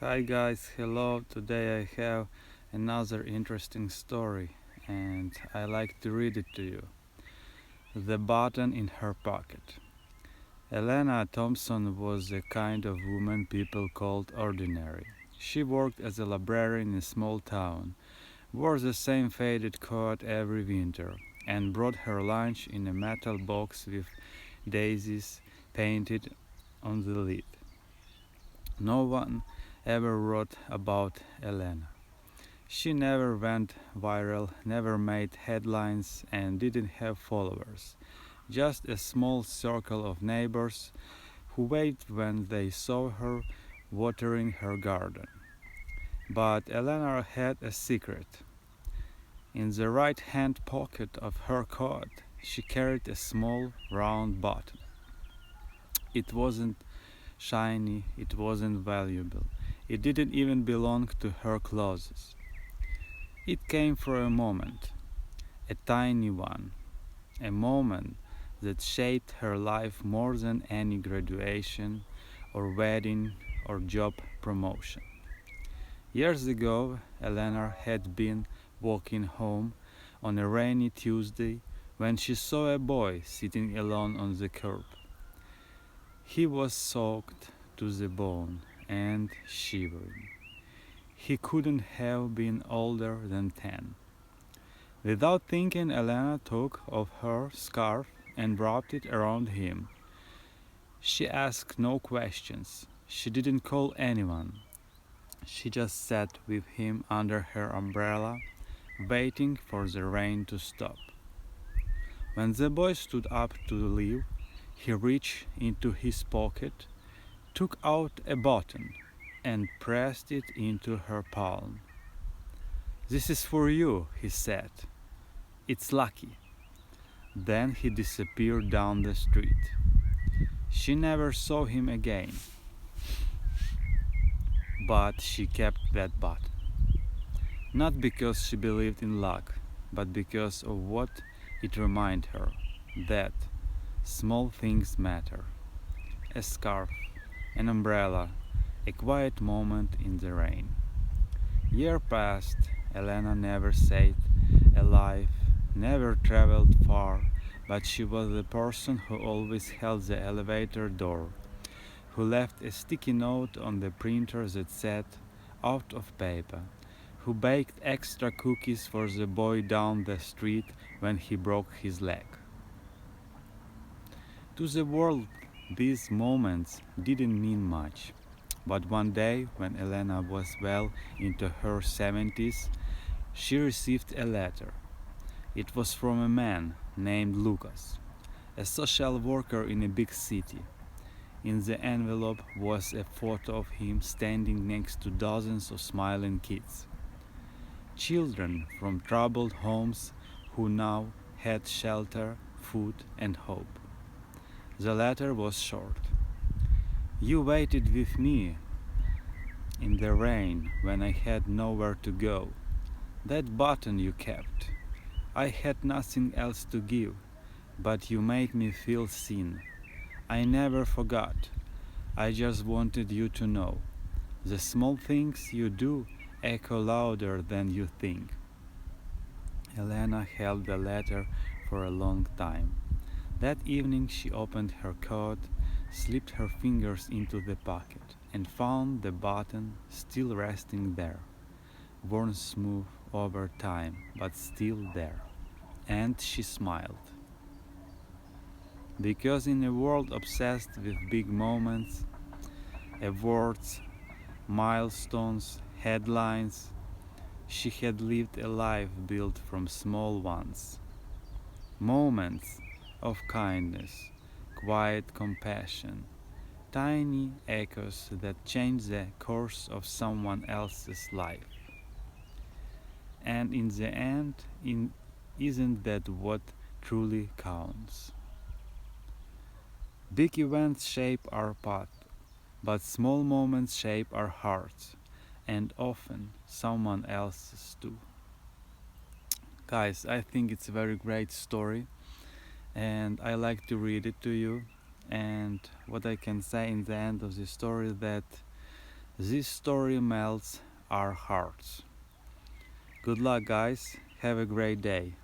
Hi guys, hello. Today I have another interesting story and I like to read it to you. The Button in Her Pocket. Elena Thompson was the kind of woman people called ordinary. She worked as a librarian in a small town, wore the same faded coat every winter, and brought her lunch in a metal box with daisies painted on the lid. No one ever wrote about Elena. She never went viral, never made headlines, and didn't have followers. Just a small circle of neighbors who waited when they saw her watering her garden. But Elena had a secret. In the right hand pocket of her coat, she carried a small round button. It wasn't shiny, it wasn't valuable. It didn't even belong to her clothes. It came for a moment, a tiny one, a moment that shaped her life more than any graduation or wedding or job promotion. Years ago, Eleanor had been walking home on a rainy Tuesday when she saw a boy sitting alone on the curb. He was soaked to the bone and shivering. He couldn't have been older than 10. Without thinking, Elena took off her scarf and wrapped it around him. She asked no questions. She didn't call anyone. She just sat with him under her umbrella, waiting for the rain to stop. When the boy stood up to leave, he reached into his pocket, took out a button, and pressed it into her palm. "This is for you," he said. "It's lucky." Then he disappeared down the street. She never saw him again, but she kept that button. Not because she believed in luck, but because of what it reminded her, that small things matter. A scarf, an umbrella, a quiet moment in the rain. Year passed, Elena never stayed alive, never traveled far, but she was the person who always held the elevator door, who left a sticky note on the printer that said, "out of paper," who baked extra cookies for the boy down the street when he broke his leg. To the world, these moments didn't mean much. But one day, when Elena was well into her 70s, she received a letter. It was from a man named Lucas, a social worker in a big city. In the envelope was a photo of him standing next to dozens of smiling kids. Children from troubled homes who now had shelter, food, and hope. The letter was short. "You waited with me in the rain when I had nowhere to go. That button you kept. I had nothing else to give, but you made me feel seen. I never forgot. I just wanted you to know. The small things you do echo louder than you think." Elena held the letter for a long time. That evening she opened her coat, slipped her fingers into the pocket, and found the button still resting there, worn smooth over time, but still there. And she smiled. Because in a world obsessed with big moments, awards, milestones, headlines, she had lived a life built from small ones. Moments of kindness, quiet compassion, tiny echoes that change the course of someone else's life. And in the end, isn't that what truly counts? Big events shape our path, but small moments shape our hearts, and often someone else's too. Guys, I think it's a very great story, and I like to read it to you. And what I can say in the end of the story that This story melts our hearts. Good luck, guys. Have a great day.